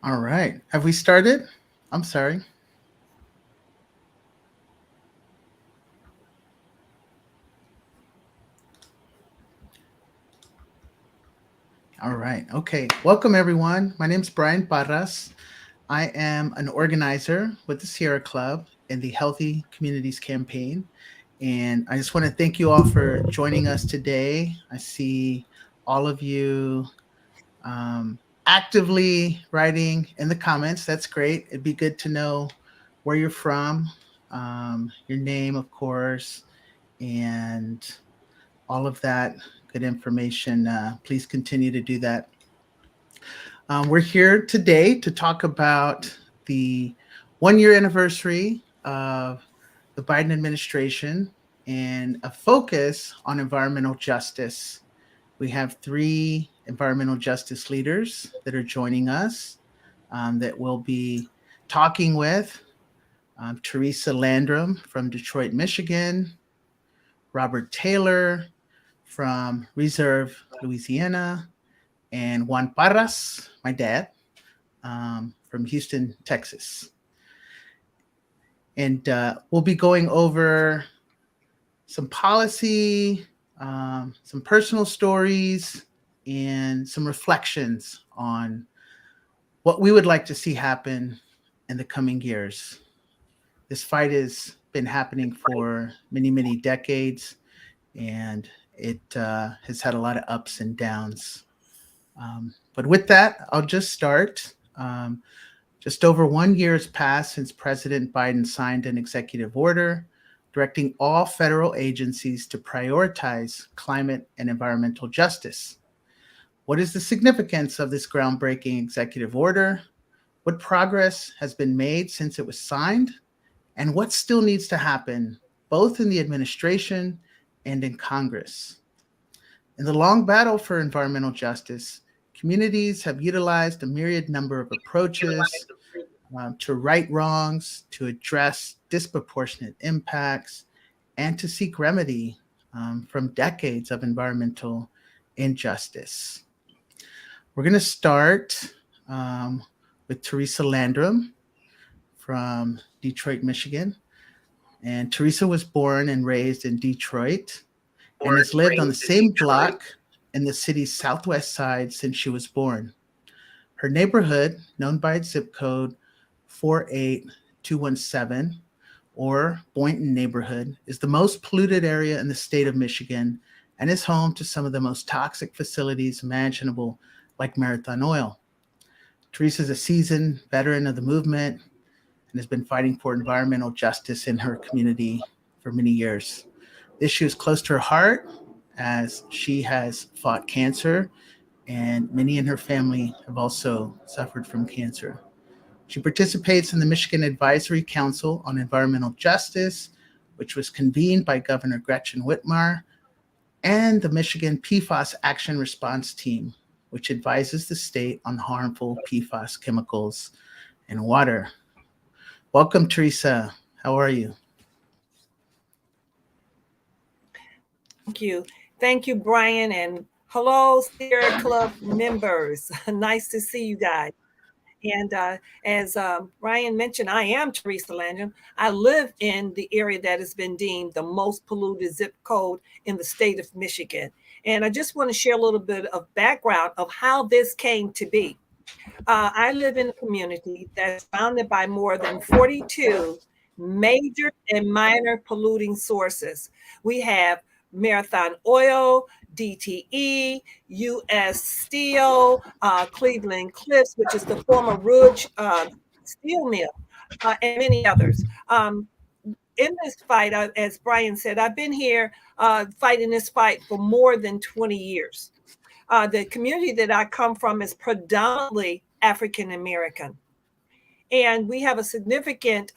All right. Have we started? I'm sorry. All right. Okay. Welcome, everyone. My name is Bryan Parras. I am an organizer with the Sierra Club in the Healthy Communities Campaign. And I just want to thank you all for joining us today. I see all of you um, actively writing in the comments. That's great. It'd be good to know where you're from, your name, of course, and all of that good information. Please continue to do that. We're here today to talk about the 1 year anniversary of the Biden administration and a focus on environmental justice. We have three environmental justice leaders that are joining us that we'll be talking with. Theresa Landrum from Detroit, Michigan, Robert Taylor from Reserve, Louisiana, and Juan Parras, my dad, from Houston, Texas. And we'll be going over some policy, some personal stories, and some reflections on what we would like to see happen in the coming years. This fight has been happening for many, many decades, and it has had a lot of ups and downs. But with that, I'll just start. Just over 1 year has passed since President Biden signed an executive order directing all federal agencies to prioritize climate and environmental justice. What is the significance of this groundbreaking executive order? What progress has been made since it was signed? And what still needs to happen, both in the administration and in Congress? In the long battle for environmental justice, communities have utilized a myriad number of approaches to right wrongs, to address disproportionate impacts, and to seek remedy from decades of environmental injustice. We're going to start with Theresa Landrum from Detroit, Michigan. And Theresa was born and raised in Detroit and has lived on the same block in the city's southwest side since she was born. Her neighborhood, known by its zip code 48217, or Boynton neighborhood, is the most polluted area in the state of Michigan and is home to some of the most toxic facilities imaginable, like Marathon Oil. Theresa is a seasoned veteran of the movement and has been fighting for environmental justice in her community for many years. The issue is close to her heart as she has fought cancer, and many in her family have also suffered from cancer. She participates in the Michigan Advisory Council on Environmental Justice, which was convened by Governor Gretchen Whitmer, and the Michigan PFAS Action Response Team, which advises the state on harmful PFAS chemicals in water. Welcome, Theresa. How are you? Thank you. Thank you, Bryan. And hello, Sierra Club members. Nice to see you guys. And as Bryan mentioned, I am Theresa Landrum. I live in the area that has been deemed the most polluted zip code in the state of Michigan. And I just want to share a little bit of background of how this came to be. I live in a community that's surrounded by more than 42 major and minor polluting sources. We have Marathon Oil, DTE, U.S. Steel, Cleveland Cliffs, which is the former Rouge steel mill, and many others. In this fight, as Bryan said, I've been here fighting this fight for more than 20 years. The community that I come from is predominantly African American. And we have a significant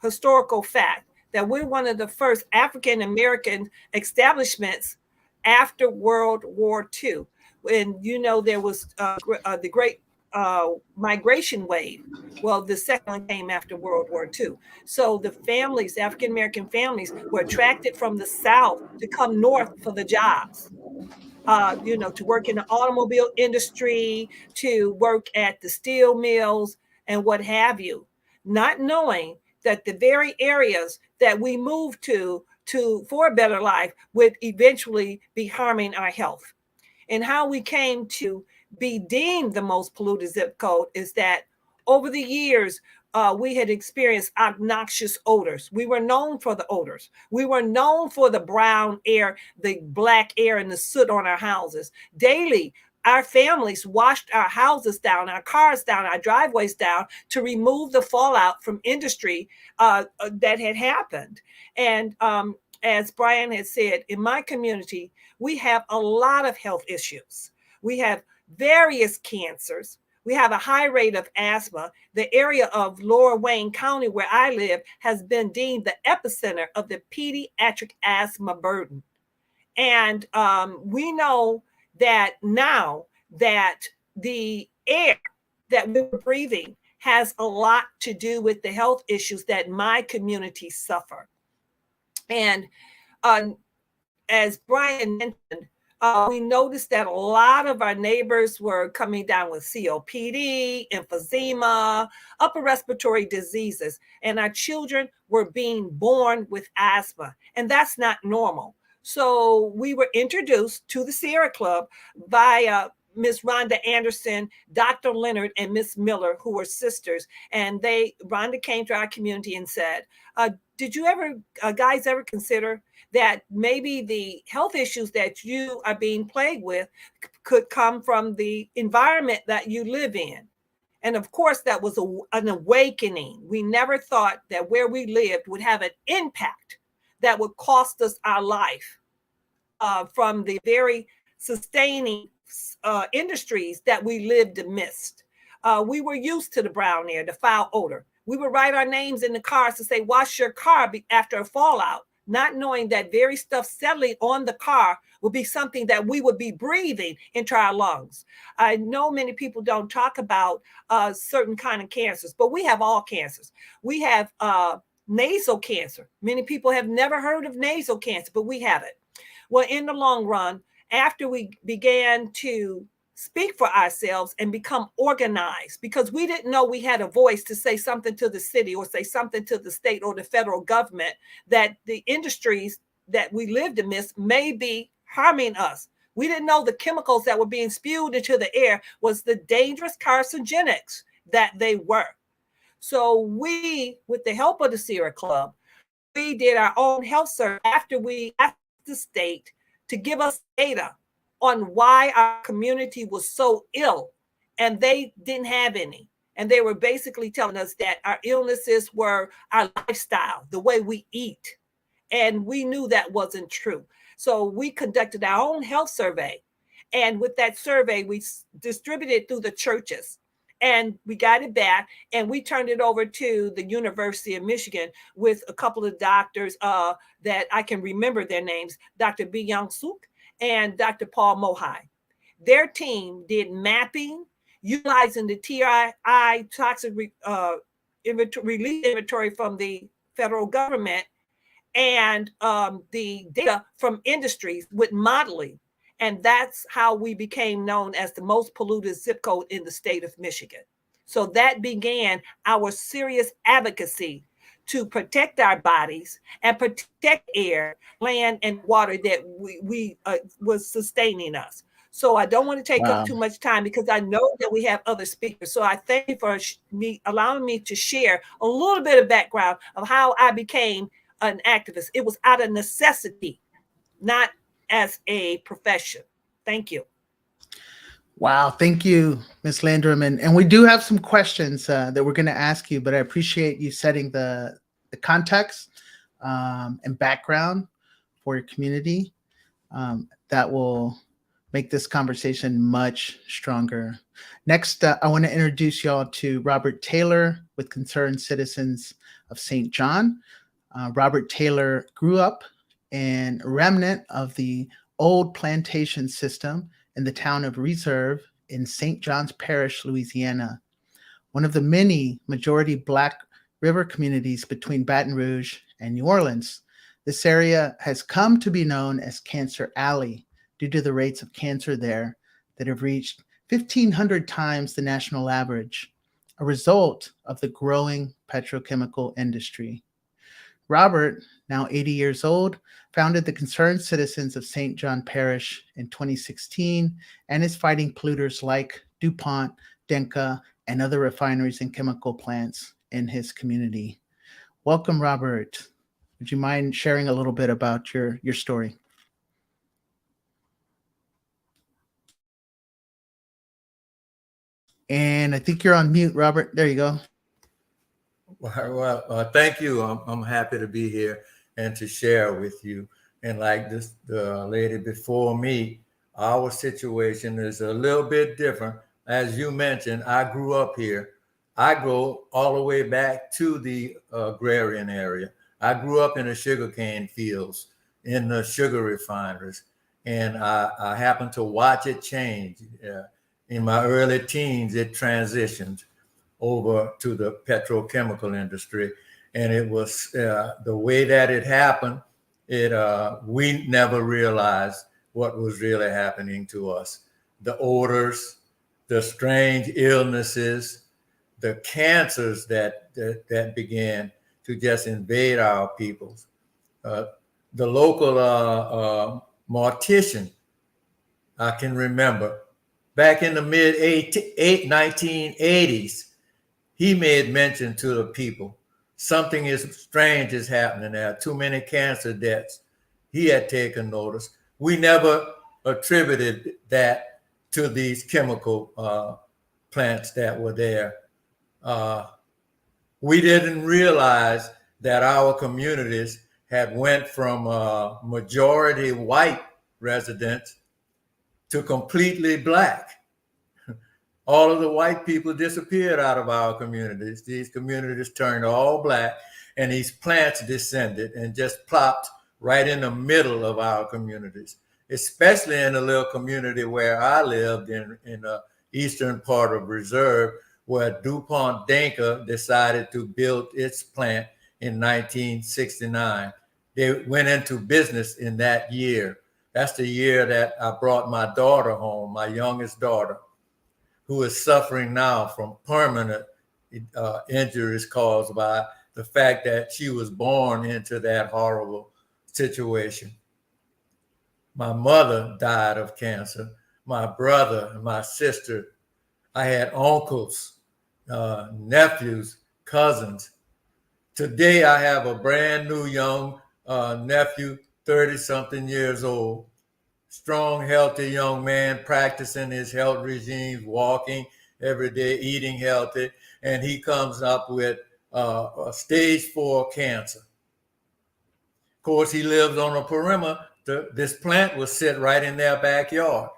historical fact that we're one of the first African American establishments after World War II. And there was the great migration wave. Well, the second one came after World War II. So the families, African American families, were attracted from the South to come north for the jobs. to work in the automobile industry, to work at the steel mills and what have you, not knowing that the very areas that we moved to for a better life would eventually be harming our health. And how we came to be deemed the most polluted zip code is that over the years, we had experienced obnoxious odors. We were known for the odors. We were known for the brown air, the black air, and the soot on our houses. Daily, our families washed our houses down, our cars down, our driveways down to remove the fallout from industry that had happened. And as Bryan had said, in my community, we have a lot of health issues. We have various cancers. We have a high rate of asthma. The area of Lower Wayne County, where I live, has been deemed the epicenter of the pediatric asthma burden. And we know that now that the air that we're breathing has a lot to do with the health issues that my community suffer. And as Bryan mentioned, we noticed that a lot of our neighbors were coming down with COPD, emphysema, upper respiratory diseases, and our children were being born with asthma, and that's not normal. So we were introduced to the Sierra Club by Miss Rhonda Anderson, Dr. Leonard, and Miss Miller, who were sisters. And Rhonda came to our community and said, did you guys ever consider that maybe the health issues that you are being plagued with could come from the environment that you live in? And of course, that was an awakening. We never thought that where we lived would have an impact that would cost us our life from the very sustaining industries that we lived amidst. We were used to the brown air, the foul odor. We would write our names in the cars to say, wash your car after a fallout, not knowing that very stuff settling on the car would be something that we would be breathing into our lungs. I know many people don't talk about certain kind of cancers, but we have all cancers. We have nasal cancer. Many people have never heard of nasal cancer, but we have it. Well, in the long run, after we began to speak for ourselves and become organized, because we didn't know we had a voice to say something to the city or say something to the state or the federal government, that the industries that we lived amidst may be harming us. We didn't know the chemicals that were being spewed into the air was the dangerous carcinogenics that they were. So we, with the help of the Sierra Club, we did our own health survey after we asked the state to give us data on why our community was so ill, and they didn't have any. And they were basically telling us that our illnesses were our lifestyle, the way we eat. And we knew that wasn't true. So we conducted our own health survey. And with that survey, we distributed it through the churches. And we got it back and we turned it over to the University of Michigan with a couple of doctors that I can remember their names, Dr. B. Young Suk and Dr. Paul Mohai. Their team did mapping, utilizing the TRI toxic release inventory from the federal government and the data from industries with modeling. And that's how we became known as the most polluted zip code in the state of Michigan. So that began our serious advocacy to protect our bodies and protect air, land, and water that we was sustaining us. So I don't want to take up too much time because I know that we have other speakers. So I thank you for allowing me to share a little bit of background of how I became an activist. It was out of necessity, not as a profession. Thank you. Wow, thank you, Ms. Landrum. And we do have some questions that we're going to ask you, but I appreciate you setting the context and background for your community. That will make this conversation much stronger. Next, I want to introduce y'all to Robert Taylor with Concerned Citizens of St. John. Robert Taylor grew up in a remnant of the old plantation system in the town of Reserve in St. John's Parish, Louisiana, one of the many majority Black river communities between Baton Rouge and New Orleans. This area has come to be known as Cancer Alley due to the rates of cancer there that have reached 1,500 times the national average, a result of the growing petrochemical industry. Robert, now 80 years old, founded the Concerned Citizens of St. John Parish in 2016 and is fighting polluters like DuPont, Denka, and other refineries and chemical plants in his community. Welcome, Robert. Would you mind sharing a little bit about your story? And I think you're on mute, Robert. There you go. Well, thank you. I'm happy to be here and to share with you. And like this, the lady before me, our situation is a little bit different. As you mentioned, I grew up here. I go all the way back to the agrarian area. I grew up in the sugarcane fields, in the sugar refineries, and I happened to watch it change. In my early teens, it transitioned over to the petrochemical industry. And it was the way that it happened, we never realized what was really happening to us. The odors, the strange illnesses, the cancers that began to just invade our peoples. The local mortician, I can remember, back in the mid 1980s, he made mention to the people, something is strange is happening there, too many cancer deaths. He had taken notice. We never attributed that to these chemical plants that were there. We didn't realize that our communities had went from majority white residents to completely Black. All of the white people disappeared out of our communities. These communities turned all Black, and these plants descended and just plopped right in the middle of our communities, especially in the little community where I lived in the eastern part of Reserve, where DuPont Denka decided to build its plant in 1969. They went into business in that year. That's the year that I brought my daughter home, my youngest daughter, who is suffering now from permanent injuries caused by the fact that she was born into that horrible situation. My mother died of cancer, my brother and my sister. I had uncles, nephews, cousins. Today I have a brand new young nephew, 30-something years old, strong, healthy young man practicing his health regimes, walking every day, eating healthy, and he comes up with a stage 4 cancer. Of course, he lives on a perimeter. This plant was sit right in their backyard.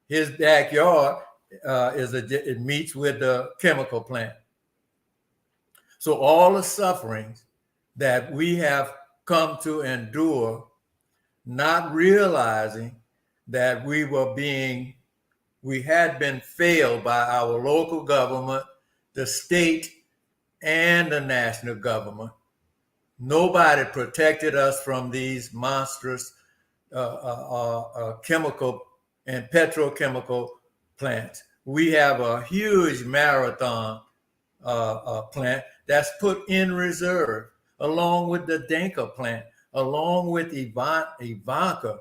His backyard it meets with the chemical plant. So all the sufferings that we have come to endure, not realizing that we had been failed by our local government, the state, and the national government. Nobody protected us from these monstrous chemical and petrochemical plants. We have a huge marathon plant that's put in reserve, along with the Denka plant, along with Ivanka.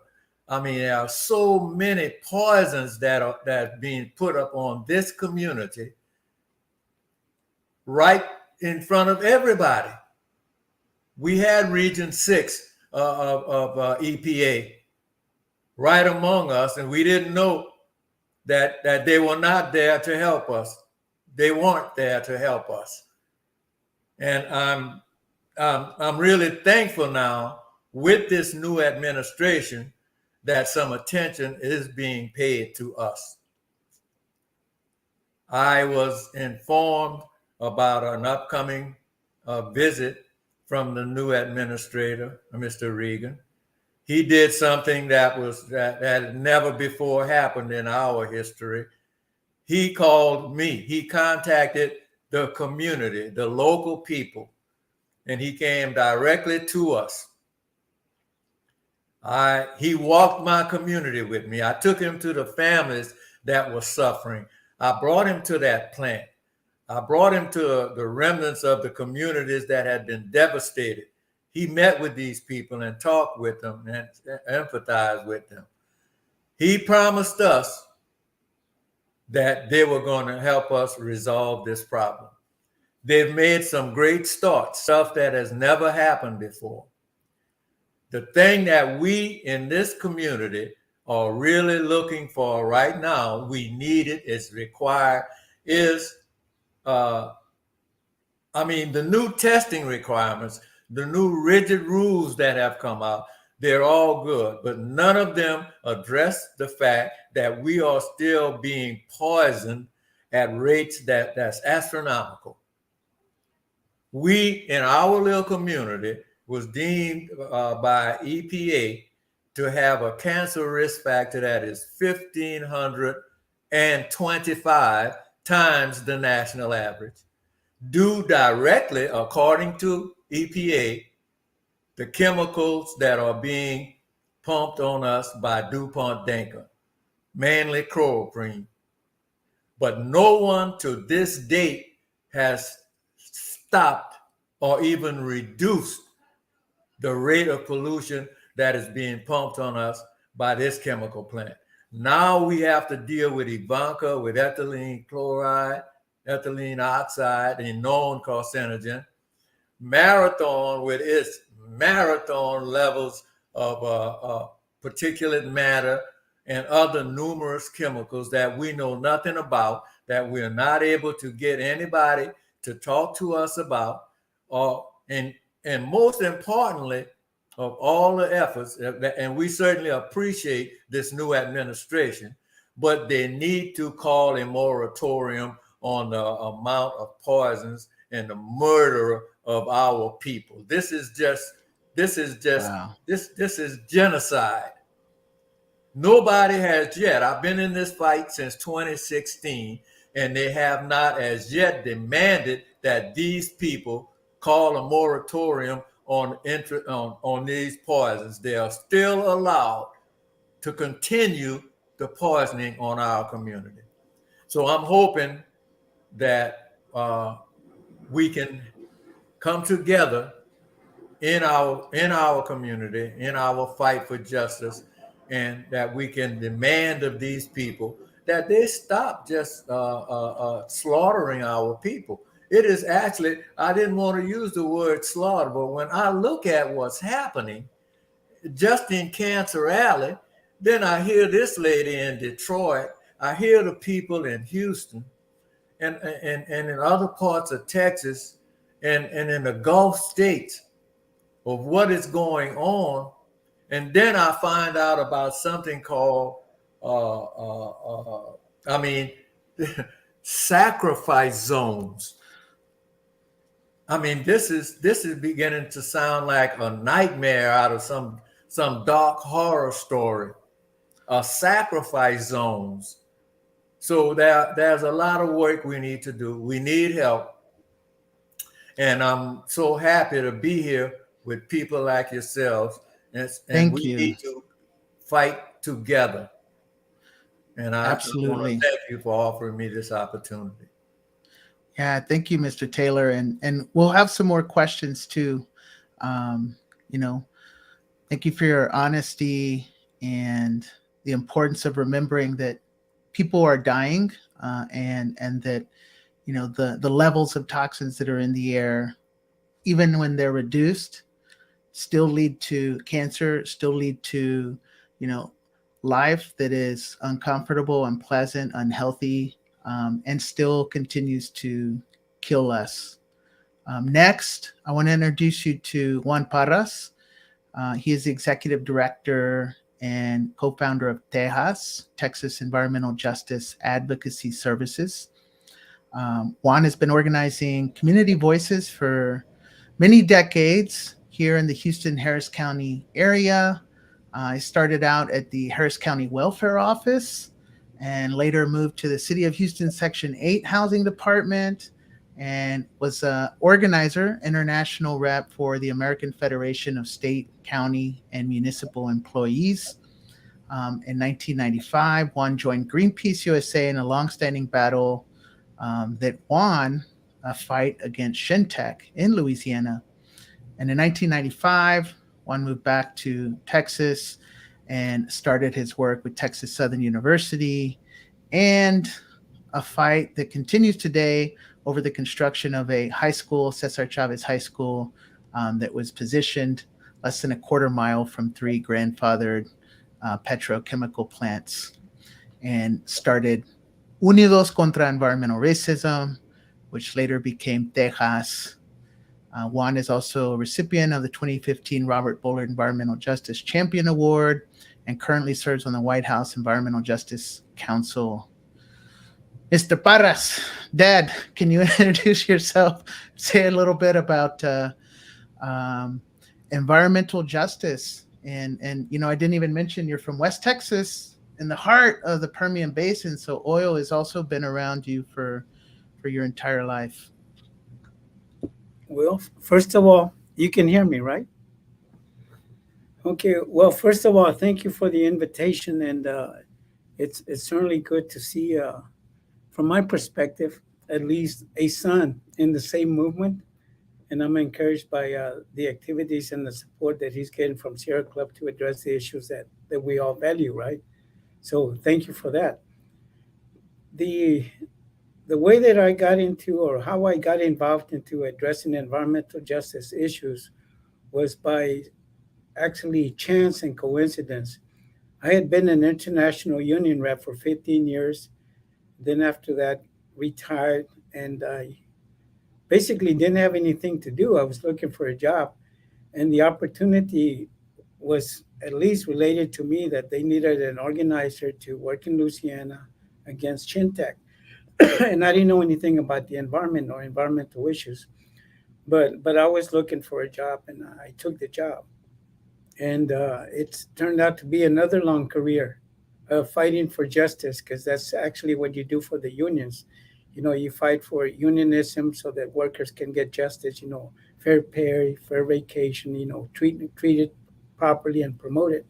I mean, there are so many poisons that are being put up on this community right in front of everybody. We had Region 6 of EPA right among us, and we didn't know that they were not there to help us. They weren't there to help us. And I'm really thankful now with this new administration that some attention is being paid to us. I was informed about an upcoming visit from the new administrator, Mr. Regan. He did something that had never before happened in our history. He called me. He contacted the community, the local people, and he came directly to us. He walked my community with me. I took him to the families that were suffering. I brought him to that plant. I brought him to the remnants of the communities that had been devastated. He met with these people and talked with them and empathized with them. He promised us that they were going to help us resolve this problem. They've made some great starts, stuff that has never happened before. The thing that we in this community are really looking for right now, we need it, it's required, is the new testing requirements, the new rigid rules that have come out, they're all good, but none of them address the fact that we are still being poisoned at rates that's astronomical. We, in our little community, was deemed by EPA to have a cancer risk factor that is 1,525 times the national average, due directly, according to EPA, the chemicals that are being pumped on us by DuPont Denker, mainly chloroprene. But no one to this date has stopped or even reduced the rate of pollution that is being pumped on us by this chemical plant. Now we have to deal with Ivanka, with ethylene chloride, ethylene oxide, a known carcinogen, Marathon with its marathon levels of particulate matter and other numerous chemicals that we know nothing about, that we're not able to get anybody to talk to us about, and most importantly, of all the efforts, and we certainly appreciate this new administration, but they need to call a moratorium on the amount of poisons and the murder of our people. This is genocide. Nobody has yet. I've been in this fight since 2016, and they have not as yet demanded that these people call a moratorium on these poisons. They are still allowed to continue the poisoning on our community. So I'm hoping that we can come together in our community, in our fight for justice, and that we can demand of these people that they stop just slaughtering our people. It is actually, I didn't want to use the word slaughter, but when I look at what's happening just in Cancer Alley, then I hear this lady in Detroit, I hear the people in Houston, and in other parts of Texas, and in the Gulf states of what is going on. And then I find out about something called, sacrifice zones. I mean, this is beginning to sound like a nightmare out of some dark horror story. Sacrifice zones. So there's a lot of work we need to do. We need help. And I'm so happy to be here with people like yourselves. And we need to fight together. And I want to thank you for offering me this opportunity. Yeah, thank you, Mr. Taylor. And we'll have some more questions too. Thank you for your honesty and the importance of remembering that people are dying, and that the levels of toxins that are in the air, even when they're reduced, still lead to cancer, still lead to life that is uncomfortable, unpleasant, unhealthy, and still continues to kill us. Next, I want to introduce you to Juan Parras. He is the executive director and co-founder of TEJAS, Texas Environmental Justice Advocacy Services. Juan has been organizing community voices for many decades here in the Houston-Harris County area. I started out at the Harris County Welfare Office and later moved to the City of Houston Section 8 Housing Department, and was a organizer, international rep for the American Federation of State, County, and Municipal Employees. In 1995, Juan joined Greenpeace USA in a longstanding battle that won a fight against Shintech in Louisiana. And in 1995, Juan moved back to Texas and started his work with Texas Southern University, and a fight that continues today over the construction of a high school, Cesar Chavez High School, that was positioned less than a quarter mile from three grandfathered petrochemical plants, and started Unidos contra Environmental Racism, which later became TEJAS. Juan is also a recipient of the 2015 Robert Bullard Environmental Justice Champion Award and currently serves on the White House Environmental Justice Council. Mr. Parras, Dad, can you introduce yourself? Say a little bit about environmental justice. And you know, I didn't even mention you're from West Texas, in the heart of the Permian Basin. So oil has also been around you for your entire life. Well, first of all, you can hear me, right? Okay. Well, first of all, thank you for the invitation, and it's certainly good to see, from my perspective, at least a son in the same movement, and I'm encouraged by the activities and the support that he's getting from Sierra Club to address the issues that we all value, right? So thank you for that. The way that I got into, or how I got involved into addressing environmental justice issues, was by actually chance and coincidence. I had been an international union rep for 15 years. Then after that, retired, and I basically didn't have anything to do. I was looking for a job, and the opportunity was at least related to me that they needed an organizer to work in Louisiana against Shintech. And I didn't know anything about the environment or environmental issues, but I was looking for a job, and I took the job. And it's turned out to be another long career of fighting for justice, because that's actually what you do for the unions. You know, you fight for unionism so that workers can get justice, you know, fair pay, fair vacation, you know, treated properly and promoted.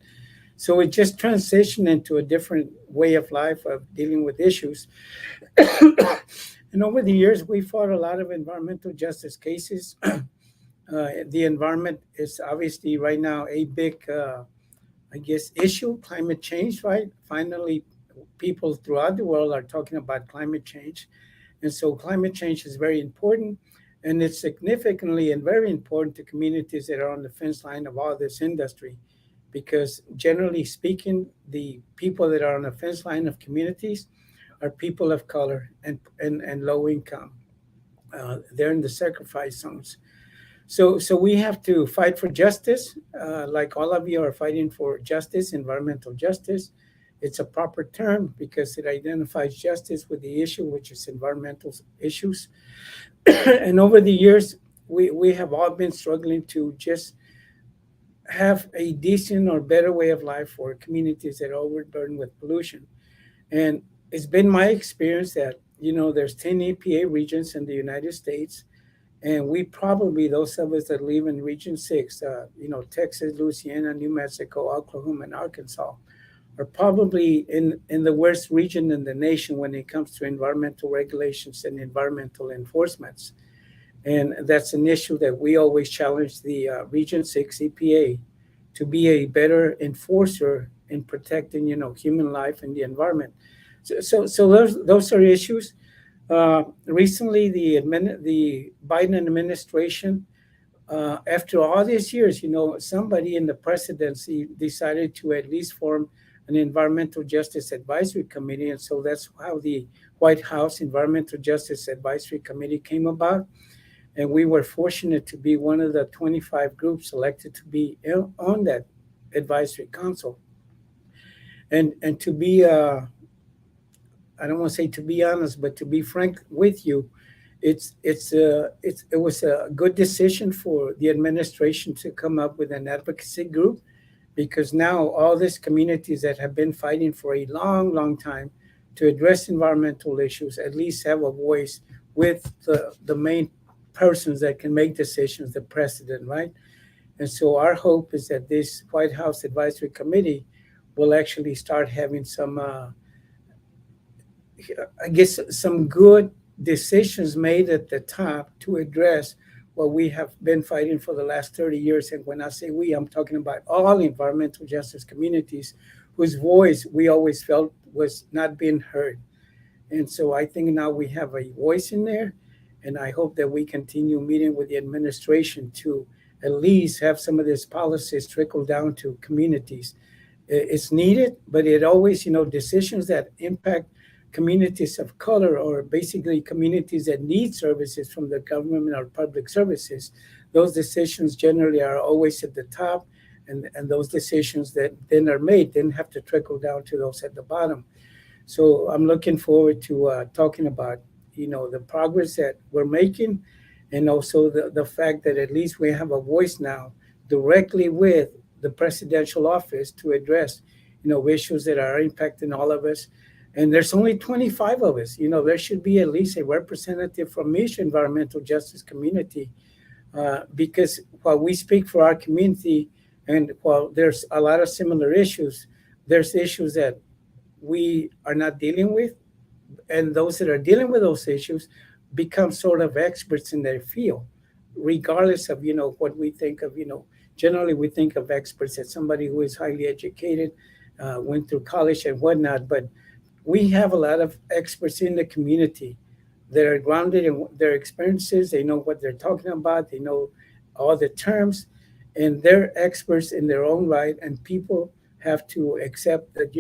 So it just transitioned into a different way of life of dealing with issues. And over the years, we fought a lot of environmental justice cases. The environment is obviously right now a big, I guess, issue, climate change, right? Finally, people throughout the world are talking about climate change. And so climate change is very important, and it's significantly and very important to communities that are on the fence line of all this industry, because generally speaking, the people that are on the fence line of communities are people of color and low income. They're in the sacrifice zones. So we have to fight for justice, like all of you are fighting for justice, environmental justice. It's a proper term because it identifies justice with the issue, which is environmental issues. And over the years, we have all been struggling to just have a decent or better way of life for communities that are overburdened with pollution. And it's been my experience that, you know, there's 10 EPA regions in the United States. And we probably, those of us that live in Region 6, you know, Texas, Louisiana, New Mexico, Oklahoma, and Arkansas, are probably in the worst region in the nation when it comes to environmental regulations and environmental enforcements. And that's an issue that we always challenge the Region 6 EPA to be a better enforcer in protecting, you know, human life and the environment. So those are issues. Recently, the Biden administration, after all these years, you know, somebody in the presidency decided to at least form an environmental justice advisory committee. And so that's how the White House Environmental Justice Advisory Committee came about. And we were fortunate to be one of the 25 groups selected to be on that advisory council. And to be, I don't want to say to be honest, but to be frank with you, it was a good decision for the administration to come up with an advocacy group, because now all these communities that have been fighting for a long, long time to address environmental issues at least have a voice with the main persons that can make decisions, the president, right? And so our hope is that this White House Advisory Committee will actually start having some, I guess, some good decisions made at the top to address what we have been fighting for the last 30 years. And when I say we, I'm talking about all environmental justice communities whose voice we always felt was not being heard. And so I think now we have a voice in there. And I hope that we continue meeting with the administration to at least have some of these policies trickle down to communities. It's needed, but it always, decisions that impact communities of color or basically communities that need services from the government or public services, those decisions generally are always at the top. And those decisions that then are made then have to trickle down to those at the bottom. So I'm looking forward to talking about, the progress that we're making, and also the fact that at least we have a voice now directly with the presidential office to address, issues that are impacting all of us. And there's only 25 of us. There should be at least a representative from each environmental justice community, because while we speak for our community, and while there's a lot of similar issues, there's issues that we are not dealing with, and those that are dealing with those issues become sort of experts in their field, regardless of what we think of. Generally we think of experts as somebody who is highly educated, went through college and whatnot, but we have a lot of experts in the community that are grounded in their experiences. They know what they're talking about. They know all the terms, and they're experts in their own right. And people have to accept that,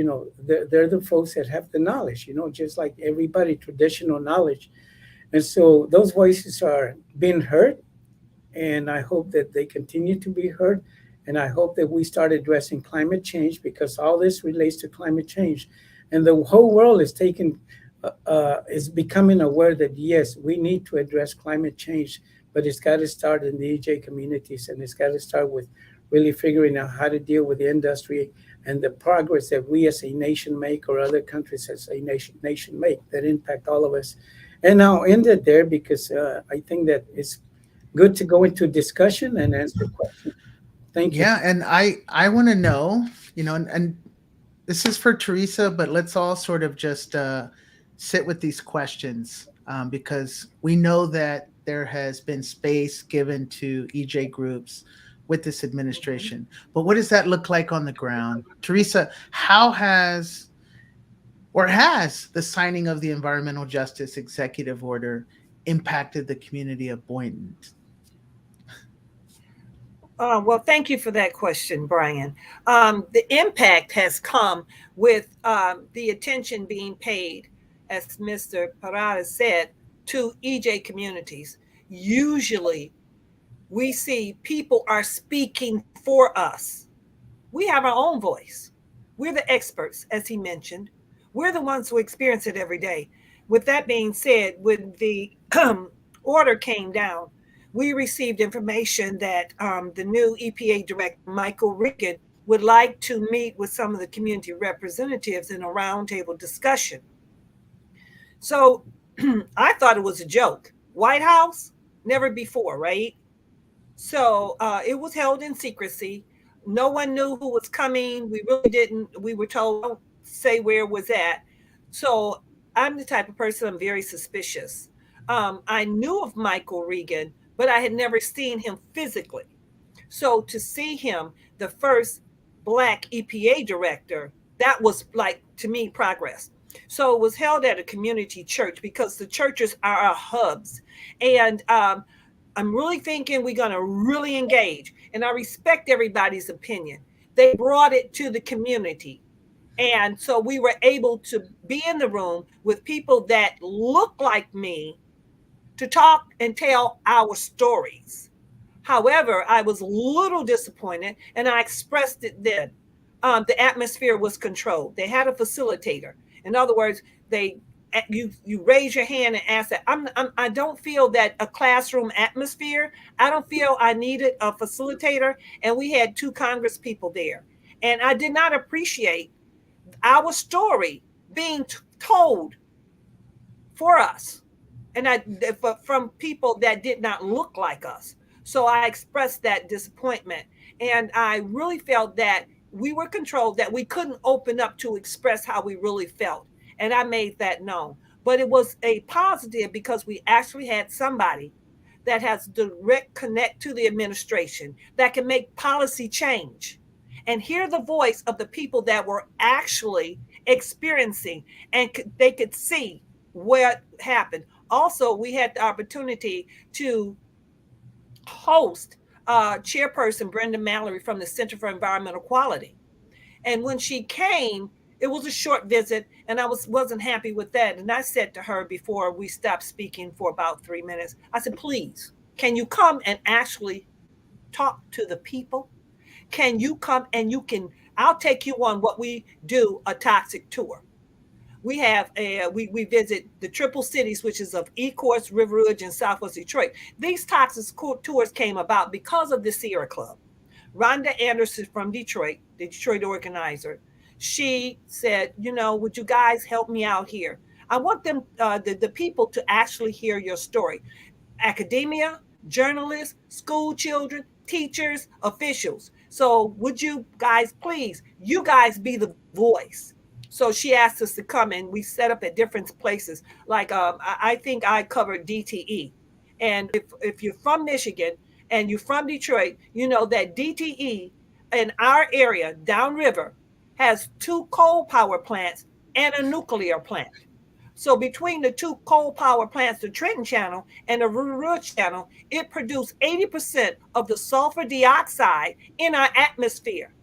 they're the folks that have the knowledge, just like everybody, traditional knowledge. And so those voices are being heard, and I hope that they continue to be heard. And I hope that we start addressing climate change, because all this relates to climate change. And the whole world is becoming aware that, yes, we need to address climate change, but it's got to start in the EJ communities, and it's got to start with really figuring out how to deal with the industry and the progress that we as a nation make, or other countries as a nation make, that impact all of us. And I'll end it there, because I think that it's good to go into discussion and answer questions. Thank you. Yeah, and I want to know, and this is for Theresa, but let's all sort of just sit with these questions, because we know that there has been space given to EJ groups with this administration. But what does that look like on the ground? Theresa, how has the signing of the Environmental Justice Executive Order impacted the community of Boynton? Well, thank you for that question, Bryan. The impact has come with the attention being paid, as Mr. Perera said, to EJ communities. Usually, we see people are speaking for us. We have our own voice. We're the experts, as he mentioned. We're the ones who experience it every day. With that being said, when the order came down, we received information that the new EPA director, Michael Regan, would like to meet with some of the community representatives in a roundtable discussion. So I thought it was a joke. White House? Never before, right? So it was held in secrecy. No one knew who was coming. We really didn't. We were told, don't say where it was at. So I'm the type of person, I'm very suspicious. I knew of Michael Regan, but I had never seen him physically. So to see him, the first Black EPA director, that was like, to me, progress. So it was held at a community church, because the churches are our hubs. And I'm really thinking we're going to really engage. And I respect everybody's opinion. They brought it to the community. And so we were able to be in the room with people that look like me to talk and tell our stories. However, I was a little disappointed, and I expressed it then. The atmosphere was controlled. They had a facilitator. In other words, you raise your hand and ask that. I don't feel that a classroom atmosphere. I don't feel I needed a facilitator. And we had 2 Congress people there. And I did not appreciate our story being told for us. and from people that did not look like us. So I expressed that disappointment, and I really felt that we were controlled, that we couldn't open up to express how we really felt, and I made that known. But it was a positive because we actually had somebody that has direct connect to the administration that can make policy change and hear the voice of the people that were actually experiencing, and they could see what happened. Also, we had the opportunity to host chairperson Brenda Mallory from the Center for Environmental Quality. And when she came, it was a short visit, and I wasn't happy with that. And I said to her before we stopped speaking for about 3 minutes, I said, please, can you come and actually talk to the people? Can you come and I'll take you on what we do, a toxic tour. We have we visit the triple cities, which is of Ecorse, River Rouge, and Southwest Detroit. These toxic tours came about because of the Sierra Club. Rhonda Anderson from Detroit, the Detroit organizer, she said, would you guys help me out here? I want them, the people, to actually hear your story. Academia, journalists, school children, teachers, officials. So would you guys you guys be the voice? So she asked us to come, and we set up at different places. Like I think I covered DTE. And if you're from Michigan and you're from Detroit, you know that DTE in our area, downriver, has 2 coal power plants and a nuclear plant. So between the 2 coal power plants, the Trenton Channel and the River Rouge Channel, it produced 80% of the sulfur dioxide in our atmosphere.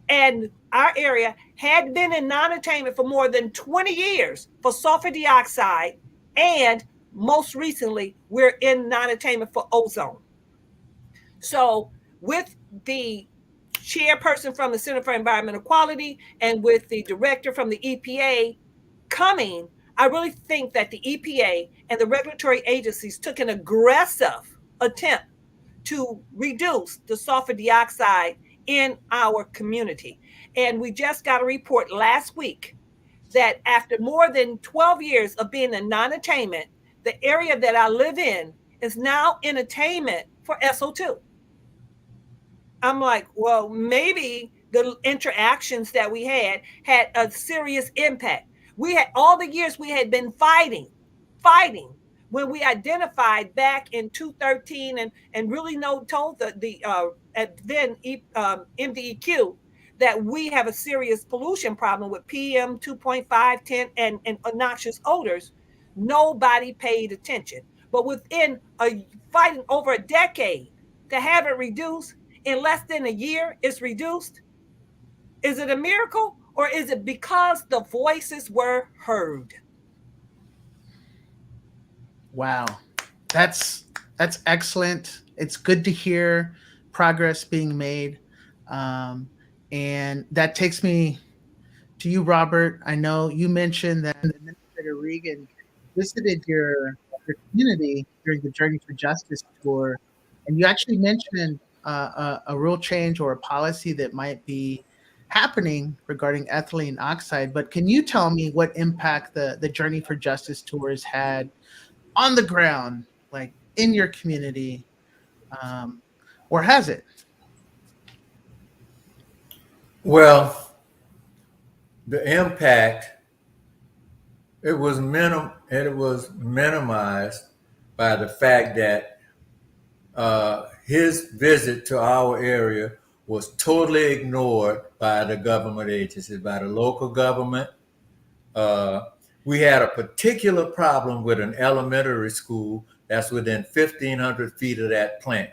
And our area had been in non-attainment for more than 20 years for sulfur dioxide, and most recently, we're in non-attainment for ozone. So with the chairperson from the Center for Environmental Quality and with the director from the EPA coming, I really think that the EPA and the regulatory agencies took an aggressive attempt to reduce the sulfur dioxide in our community. And we just got a report last week that after more than 12 years of being in non-attainment, the area that I live in is now in attainment for SO2. I'm like, well, maybe the interactions that we had a serious impact. We had all the years we had been fighting when we identified back in 2013 and really told then MDEQ that we have a serious pollution problem with PM 2.5, 10, and noxious odors. Nobody paid attention. But within fighting over a decade to have it reduced, in less than a year, it's reduced. Is it a miracle, or is it because the voices were heard? Wow, that's excellent. It's good to hear progress being made, and that takes me to you, Robert. I know you mentioned that Administrator Regan visited your community during the Journey for Justice tour, and you actually mentioned a rule change or a policy that might be happening regarding ethylene oxide. But can you tell me what impact the Journey for Justice tours had on the ground, like in your community, or has it? Well, the impact, it was minimized by the fact that his visit to our area was totally ignored by the government agencies, by the local government. We had a particular problem with an elementary school that's within 1,500 feet of that plant.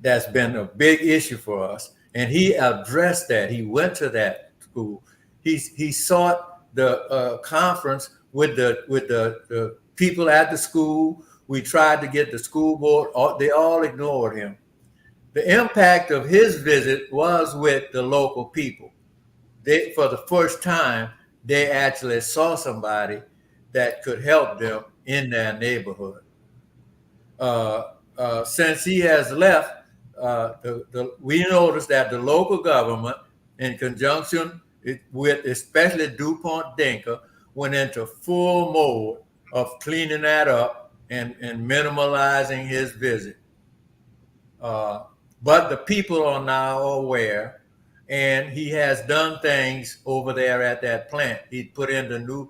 That's been a big issue for us. And he addressed that. He went to that school. He sought the conference with the people at the school. We tried to get the school board. They all ignored him. The impact of his visit was with the local people. For the first time, they actually saw somebody that could help them in their neighborhood. Since he has left, we noticed that the local government, in conjunction with especially DuPont Dinka, went into full mode of cleaning that up and minimalizing his visit. But the people are now aware, and he has done things over there at that plant. He put in new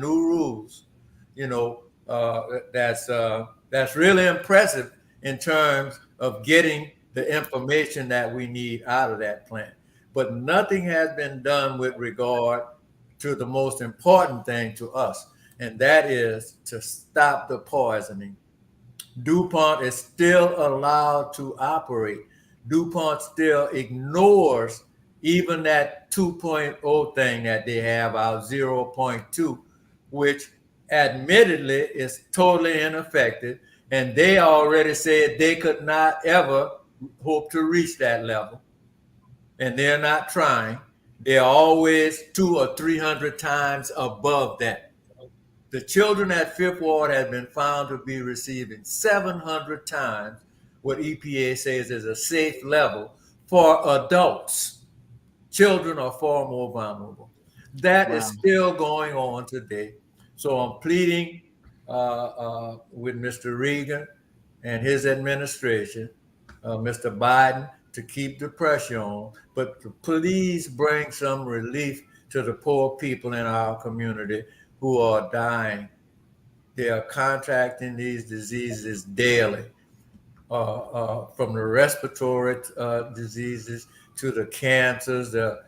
rules. You know, that's really impressive in terms of getting the information that we need out of that plant. But nothing has been done with regard to the most important thing to us, and that is to stop the poisoning. DuPont is still allowed to operate. DuPont still ignores even that 2.0 thing that they have out, 0.2, which admittedly is totally ineffective. And they already said they could not ever hope to reach that level. And they're not trying. They're always 200 or 300 times above that. The children at Fifth Ward have been found to be receiving 700 times what EPA says is a safe level for adults. Children are far more vulnerable. That is still going on today. So I'm pleading with Mr. Reagan and his administration, Mr. Biden, to keep the pressure on, but to please bring some relief to the poor people in our community who are dying. They are contracting these diseases daily, from the respiratory diseases to the cancers. The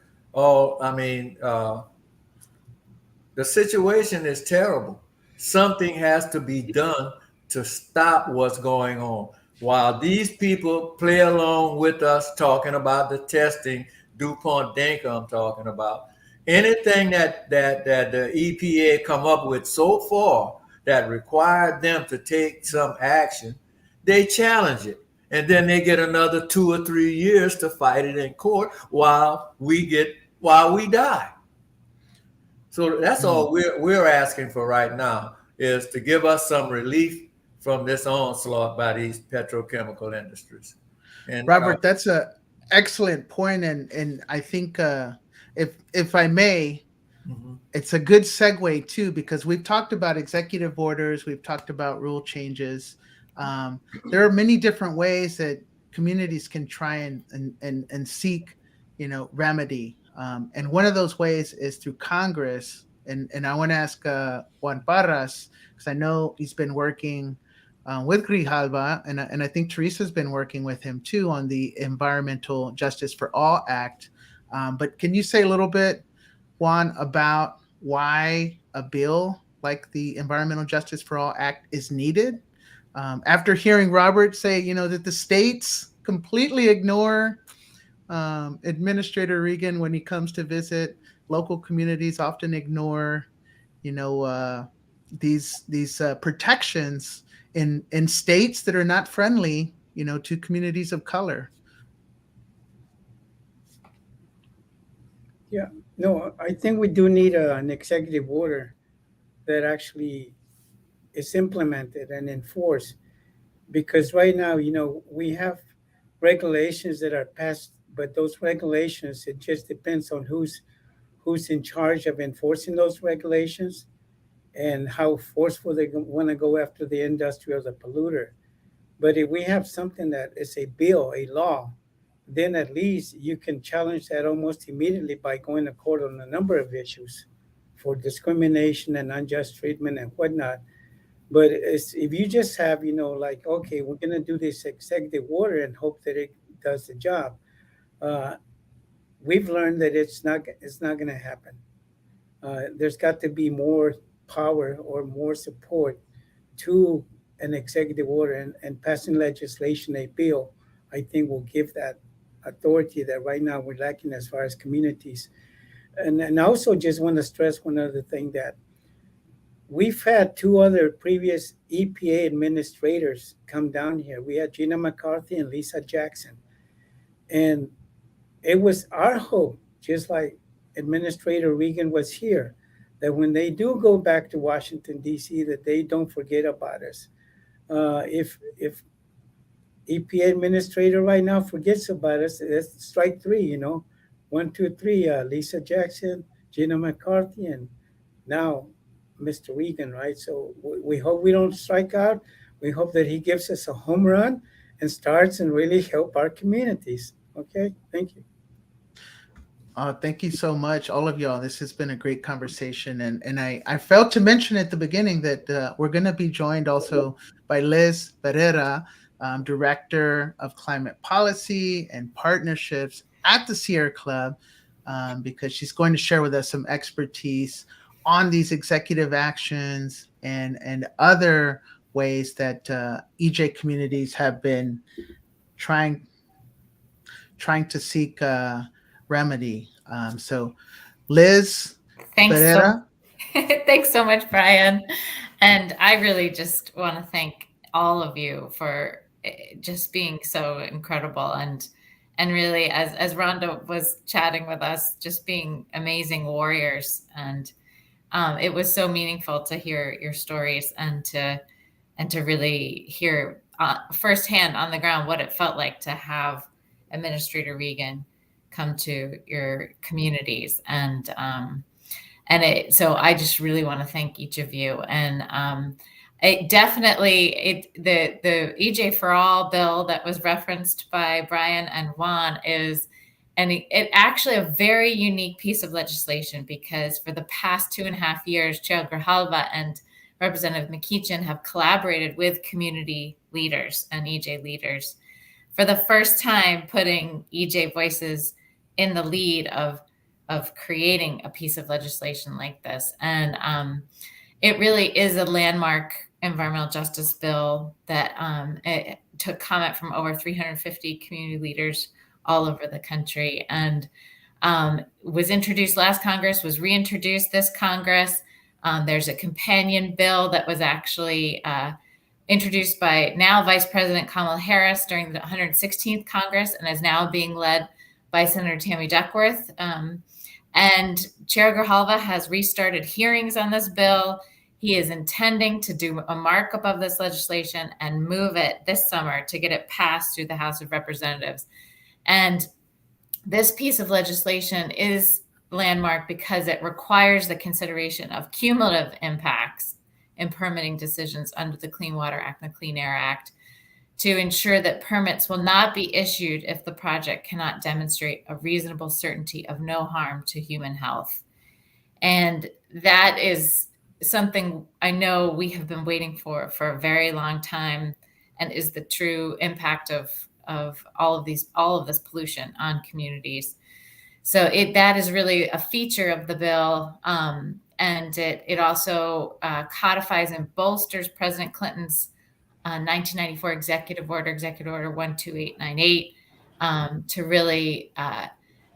situation is terrible. Something has to be done to stop what's going on. While these people play along with us talking about the testing, DuPont Dinker I'm talking about, anything that the EPA come up with so far that required them to take some action, they challenge it. And then they get another 2 or 3 years to fight it in court while we die. So that's all we're asking for right now, is to give us some relief from this onslaught by these petrochemical industries. And Robert, that's an excellent point, and I think if I may, it's a good segue too, because we've talked about executive orders, we've talked about rule changes. There are many different ways that communities can try and seek, remedy. And one of those ways is through Congress. And I want to ask Juan Parras, because I know he's been working with Grijalva, and I think Theresa's been working with him too on the Environmental Justice for All Act. But can you say a little bit, Juan, about why a bill like the Environmental Justice for All Act is needed? After hearing Robert say, that the states completely ignore Administrator Regan when he comes to visit, local communities often ignore, these protections in states that are not friendly, to communities of color. Yeah, no, I think we do need an executive order that actually is implemented and enforced, because right now, we have regulations that are passed, but those regulations, it just depends on who's in charge of enforcing those regulations and how forceful they want to go after the industry or the polluter. But if we have something that is a bill, a law, then at least you can challenge that almost immediately by going to court on a number of issues for discrimination and unjust treatment and whatnot. But if you just have, okay, we're going to do this executive order and hope that it does the job, we've learned that it's not going to happen. There's got to be more power or more support to an executive order, and passing legislation, a bill, I think will give that authority that right now we're lacking as far as communities. And I also just want to stress one other thing, that we've had two other previous EPA administrators come down here. We had Gina McCarthy and Lisa Jackson. And it was our hope, just like Administrator Regan was here, that when they do go back to Washington, D.C., that they don't forget about us. If EPA administrator right now forgets about us, that's strike three, 1, 2, 3, Lisa Jackson, Gina McCarthy, and now Mr. Regan, right? So we hope we don't strike out. We hope that he gives us a home run and starts and really help our communities. Okay, thank you. Thank you so much, all of y'all. This has been a great conversation. And I failed to mention at the beginning that we're going to be joined also by Liz Perera, Director of Climate Policy and Partnerships at the Sierra Club, because she's going to share with us some expertise on these executive actions and other ways that EJ communities have been trying to seek remedy. So, Liz Thanks Perera. thanks so much, Bryan. And I really just want to thank all of you for just being so incredible and really, as Rhonda was chatting with us, just being amazing warriors. And it was so meaningful to hear your stories and to really hear firsthand on the ground what it felt like to have Administrator Regan come to your communities. So I just really want to thank each of you. And it definitely, the EJ for All bill that was referenced by Bryan and Juan is, and it actually a very unique piece of legislation, because for the past 2.5 years, Chair Grijalva and Representative McEachin have collaborated with community leaders and EJ leaders for the first time, putting EJ voices in the lead of creating a piece of legislation like this. And it really is a landmark environmental justice bill that it took comment from over 350 community leaders all over the country, and was introduced last Congress, was reintroduced this Congress. There's a companion bill that was actually introduced by now Vice President Kamala Harris during the 116th Congress, and is now being led by Senator Tammy Duckworth. And Chair Grijalva has restarted hearings on this bill. He is intending to do a markup of this legislation and move it this summer to get it passed through the House of Representatives. And this piece of legislation is landmark because it requires the consideration of cumulative impacts in permitting decisions under the Clean Water Act and the Clean Air Act, to ensure that permits will not be issued if the project cannot demonstrate a reasonable certainty of no harm to human health. And that is something I know we have been waiting for a very long time, and is the true impact of all of this pollution on communities. So that is really a feature of the bill. And it also codifies and bolsters President Clinton's 1994 Executive Order 12898, to really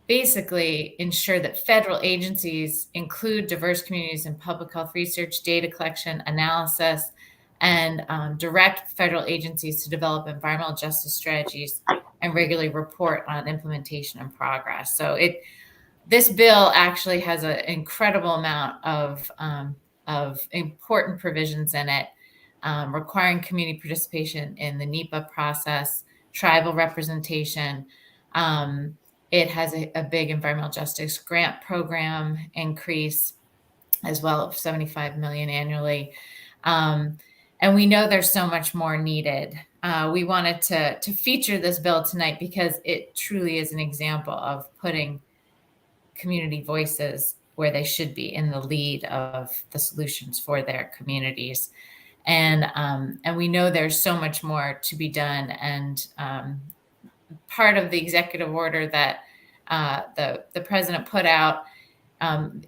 basically ensure that federal agencies include diverse communities in public health research, data collection, analysis, and direct federal agencies to develop environmental justice strategies and regularly report on implementation and progress. So this bill actually has an incredible amount of important provisions in it, requiring community participation in the NEPA process, tribal representation. It has a big environmental justice grant program increase, as well of $75 million annually. And we know there's so much more needed. We wanted to feature this bill tonight because it truly is an example of putting community voices where they should be, in the lead of the solutions for their communities. And we know there's so much more to be done. And part of the executive order that the president put out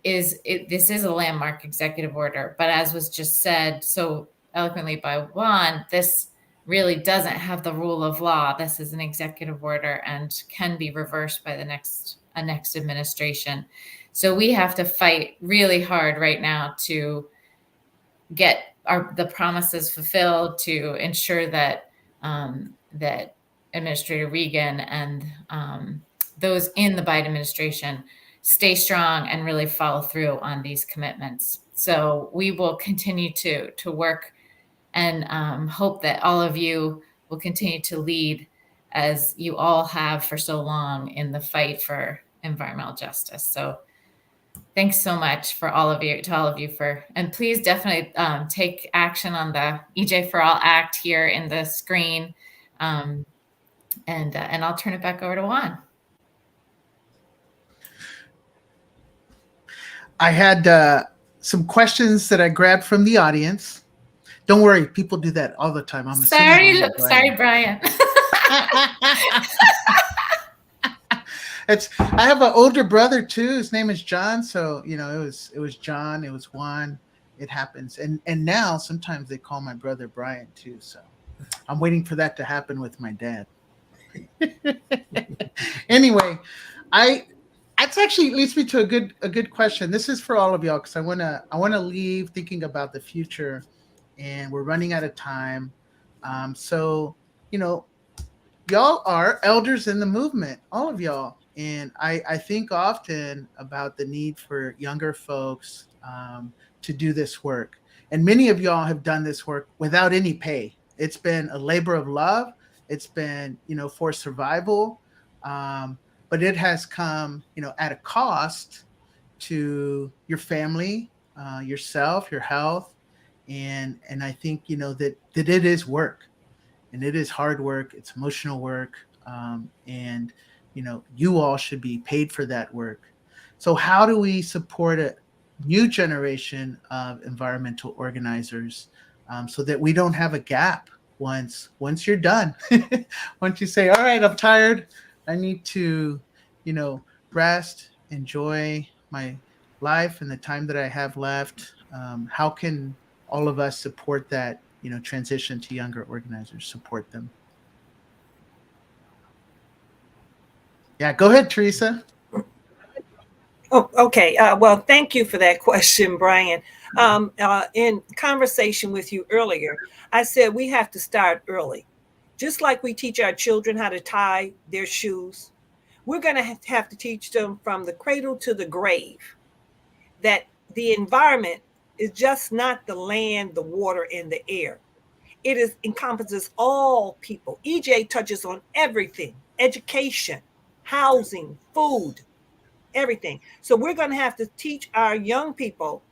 this is a landmark executive order. But as was just said so eloquently by Juan, this really doesn't have the rule of law. This is an executive order and can be reversed by the next administration. So we have to fight really hard right now to get the promises fulfilled, to ensure that that Administrator Regan and those in the Biden administration stay strong and really follow through on these commitments. So we will continue to work and hope that all of you will continue to lead, as you all have for so long, in the fight for environmental justice. So Thanks so much to all of you and please definitely take action on the EJ for All Act here in the screen. And I'll turn it back over to Juan. I had some questions that I grabbed from the audience. Don't worry, people do that all the time. I'm sorry, Bryan. I have an older brother too. His name is John. So it was John. It was Juan. It happens. And now sometimes they call my brother Bryan too. So I'm waiting for that to happen with my dad. Anyway, that's actually leads me to a good question. This is for all of y'all because I wanna leave thinking about the future, and we're running out of time. So y'all are elders in the movement, all of y'all. And I think often about the need for younger folks to do this work. And many of y'all have done this work without any pay. It's been a labor of love. It's been, for survival. But it has come, at a cost to your family, yourself, your health. And I think, that it is work. And it is hard work. It's emotional work. And you all should be paid for that work. So how do we support a new generation of environmental organizers so that we don't have a gap once you're done? Once you say, all right, I'm tired. I need to, rest, enjoy my life and the time that I have left. How can all of us support that, transition to younger organizers, support them? Yeah, go ahead, Theresa. Oh, okay. Well, thank you for that question, Bryan. In conversation with you earlier, I said we have to start early. Just like we teach our children how to tie their shoes, we're going to have to teach them from the cradle to the grave that the environment is just not the land, the water, and the air. It encompasses all people. EJ touches on everything: education, housing, food, everything. So we're going to have to teach our young people,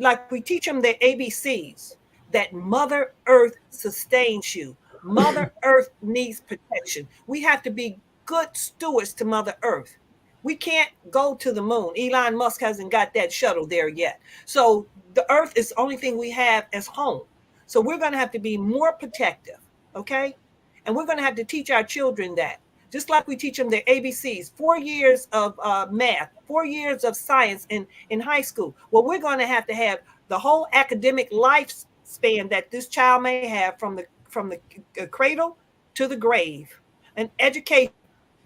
like we teach them their ABCs, that Mother Earth sustains you. Mother Earth needs protection. We have to be good stewards to Mother Earth. We can't go to the moon. Elon Musk hasn't got that shuttle there yet. So the Earth is the only thing we have as home. So we're going to have to be more protective, okay? And we're going to have to teach our children that. Just like we teach them their ABCs, 4 years of math, 4 years of science in high school. Well, we're going to have the whole academic lifespan that this child may have from the cradle to the grave. An education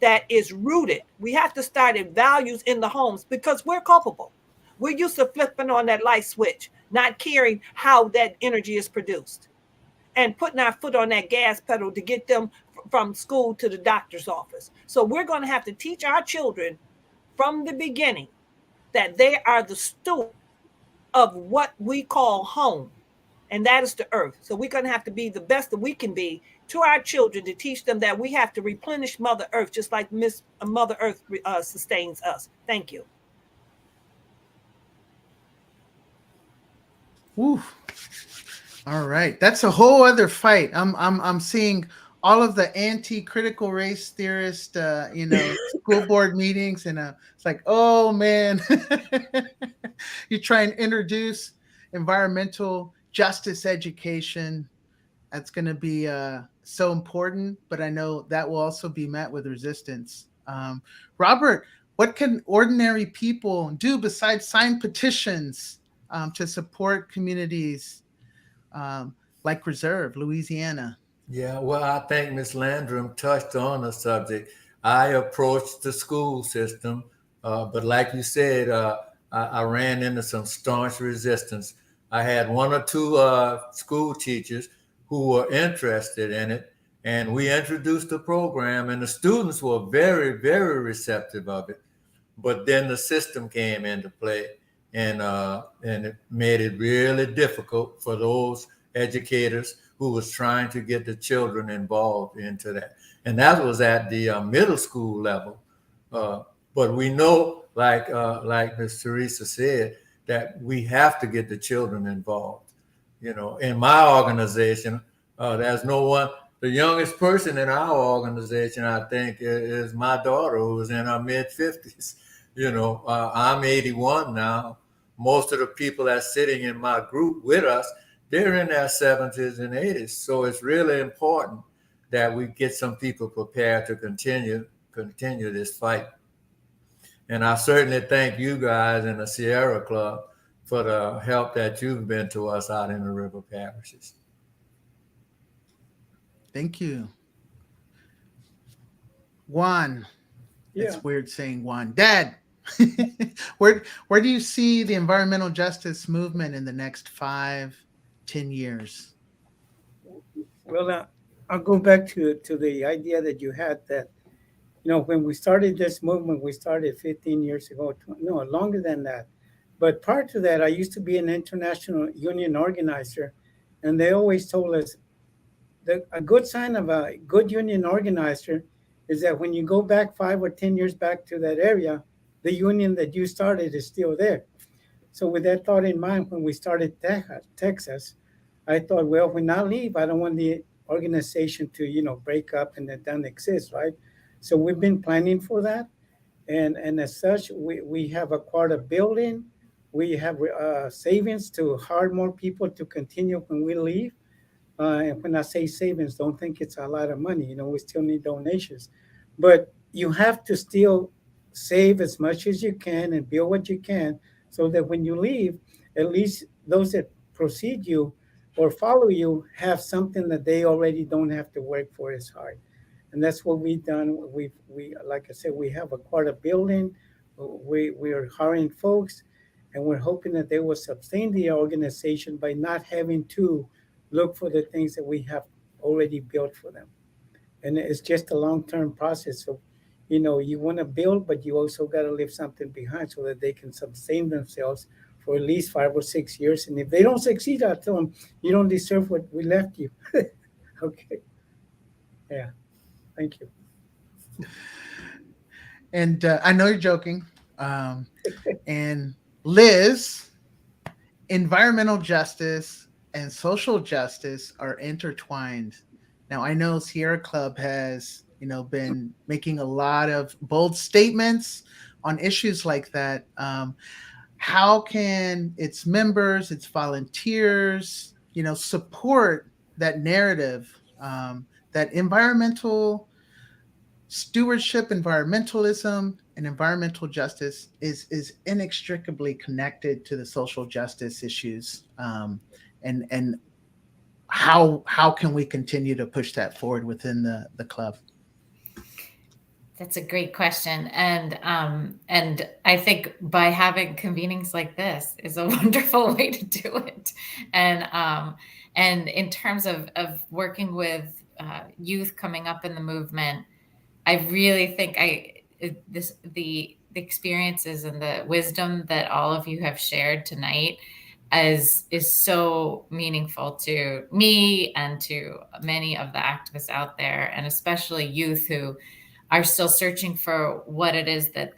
that is rooted. We have to start at values in the homes because we're culpable. We're used to flipping on that light switch, not caring how that energy is produced, and putting our foot on that gas pedal to get them from school to the doctor's office. So we're going to have to teach our children from the beginning that they are the steward of what we call home, and that is the earth. So we're going to have to be the best that we can be to our children to teach them that we have to replenish Mother Earth, just like Mother Earth sustains us. Thank you. Ooh. All right, that's a whole other fight. I'm seeing all of the anti-critical race theorist, school board meetings, and it's like, oh man, you try and introduce environmental justice education. That's going to be so important, but I know that will also be met with resistance. Robert, what can ordinary people do besides sign petitions to support communities like Reserve, Louisiana? Yeah, well, I think Ms. Landrum touched on the subject. I approached the school system, but like you said, I ran into some staunch resistance. I had one or two school teachers who were interested in it, and we introduced the program, and the students were very, very receptive of it. But then the system came into play, and it made it really difficult for those educators who was trying to get the children involved into that. And that was at the middle school level. But we know, like Ms. Theresa said, that we have to get the children involved. You know, in my organization, there's no one. The youngest person in our organization, I think, is my daughter, who's in her mid-50s. You know, I'm 81 now. Most of the people that's sitting in my group with us, they're in their 70s and 80s. So it's really important that we get some people prepared to continue this fight. And I certainly thank you guys in the Sierra Club for the help that you've been to us out in the river parishes. Thank you. Juan. Yeah. It's weird saying Juan. Dad, where do you see the environmental justice movement in the next 5-10 years? Well, I'll go back to the idea that you had that, you know, when we started this movement, we started 15 years ago, no, longer than that. But prior to that, I used to be an international union organizer, and they always told us that a good sign of a good union organizer is that when you go back 5 or 10 years back to that area, the union that you started is still there. So with that thought in mind, when we started TEJAS, I thought, well, when I leave, I don't want the organization to, you know, break up and it doesn't exist, right? So we've been planning for that. And as such, we have acquired a building. We have savings to hire more people to continue when we leave. And when I say savings, don't think it's a lot of money. You know, we still need donations. But you have to still save as much as you can and build what you can so that when you leave, at least those that precede you or follow you have something that they already don't have to work for as hard. And that's what we've done. We like I said, we have acquired a building. We are hiring folks, and we're hoping that they will sustain the organization by not having to look for the things that we have already built for them. And it's just a long-term process. So, you know, you want to build, but you also got to leave something behind so that they can sustain themselves for at least 5 or 6 years. And if they don't succeed, I tell them, you don't deserve what we left you. Okay. Yeah. Thank you. And I know you're joking. And Liz, environmental justice and social justice are intertwined. Now, I know Sierra Club has, you know, been making a lot of bold statements on issues like that. How can its members, its volunteers, you know, support that narrative that environmental stewardship, environmentalism, and environmental justice is inextricably connected to the social justice issues, and how can we continue to push that forward within the club? That's a great question, and I think by having convenings like this is a wonderful way to do it, and in terms of working with youth coming up in the movement, I really think the experiences and the wisdom that all of you have shared tonight is so meaningful to me and to many of the activists out there, and especially youth who are still searching for what it is that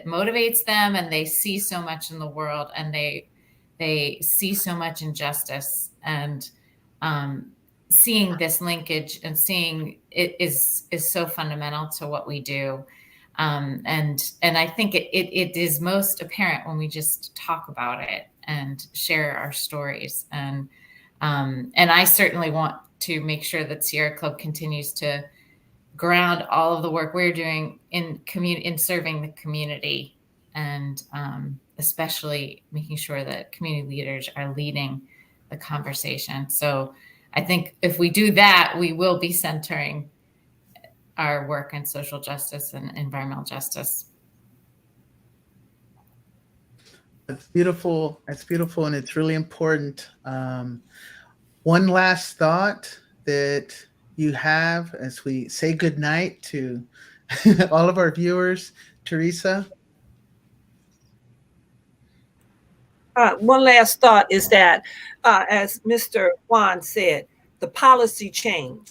motivates them, and they see so much in the world, and they see so much injustice, and seeing this linkage and seeing it is so fundamental to what we do. And I think it is most apparent when we just talk about it and share our stories. And I certainly want to make sure that Sierra Club continues to ground all of the work we're doing in serving the community, and especially making sure that community leaders are leading the conversation. So I think if we do that, we will be centering our work in social justice and environmental justice. That's beautiful. That's beautiful, and it's really important. One last thought that you have as we say goodnight to all of our viewers, Theresa? One last thought is that, as Mr. Juan said, the policy change,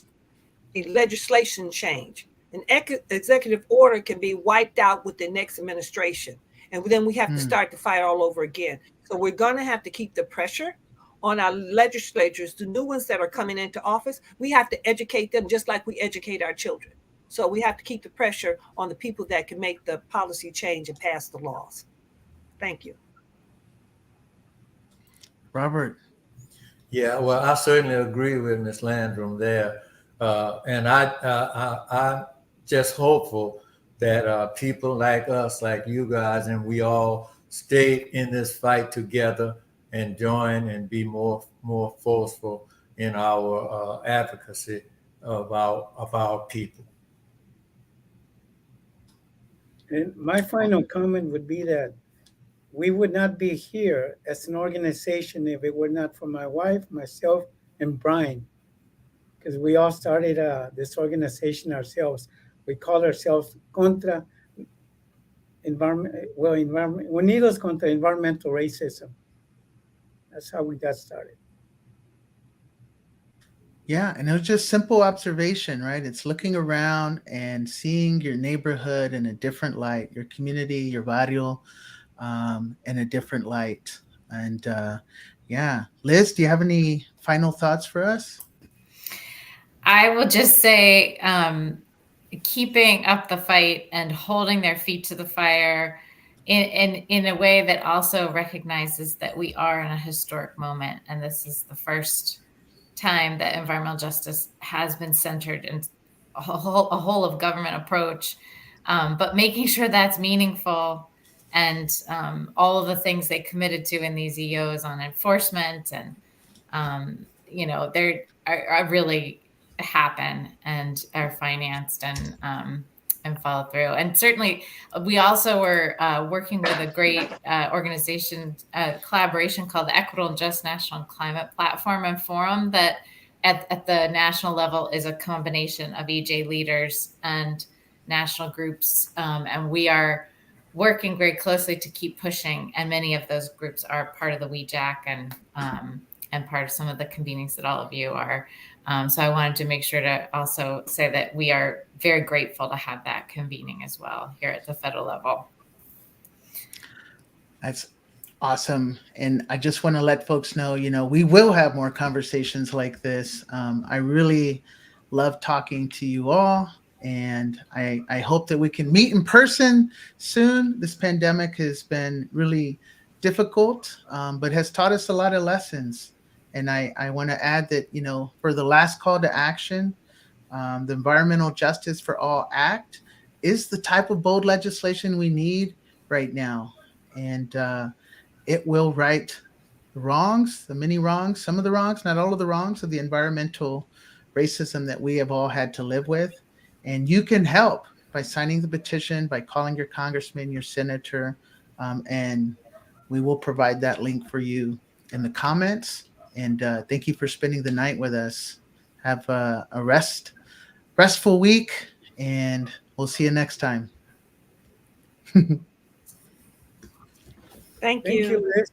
the legislation change, an executive order can be wiped out with the next administration. And then we have to start the fight all over again. So we're going to have to keep the pressure on our legislatures, the new ones that are coming into office. We have to educate them just like we educate our children. So we have to keep the pressure on the people that can make the policy change and pass the laws. Thank you. Robert. Yeah, well, I certainly agree with Ms. Landrum there. And I'm just hopeful that people like us, like you guys, and we all stay in this fight together and join and be more forceful in our advocacy of our people. And my final comment would be that we would not be here as an organization if it were not for my wife, myself, and Bryan, because we all started this organization ourselves. We call ourselves Unidos contra Environmental Racism. That's how we got started. Yeah, and it was just simple observation, right? It's looking around and seeing your neighborhood in a different light, your community, your barrio, in a different light. And yeah, Liz, do you have any final thoughts for us? I will just say, keeping up the fight and holding their feet to the fire in a way that also recognizes that we are in a historic moment. And this is the first time that environmental justice has been centered in a whole of government approach, but making sure that's meaningful and all of the things they committed to in these EOs on enforcement and, they're are really happen and are financed and follow through. And certainly we also were working with a great organization, collaboration called the Equitable and Just National Climate Platform and Forum that at the national level is a combination of EJ leaders and national groups. And we are working very closely to keep pushing. And many of those groups are part of the WEJAC and part of some of the convenings that all of you are. So I wanted to make sure to also say that we are very grateful to have that convening as well here at the federal level. That's awesome. And I just want to let folks know, we will have more conversations like this. I really love talking to you all. And I hope that we can meet in person soon. This pandemic has been really difficult, but has taught us a lot of lessons. And I want to add that, for the last call to action, the Environmental Justice for All Act is the type of bold legislation we need right now. And it will right the wrongs, the many wrongs, some of the wrongs, not all of the wrongs of the environmental racism that we have all had to live with. And you can help by signing the petition, by calling your congressman, your senator, and we will provide that link for you in the comments. And thank you for spending the night with us. Have a restful week, and we'll see you next time. Thank you. Liz.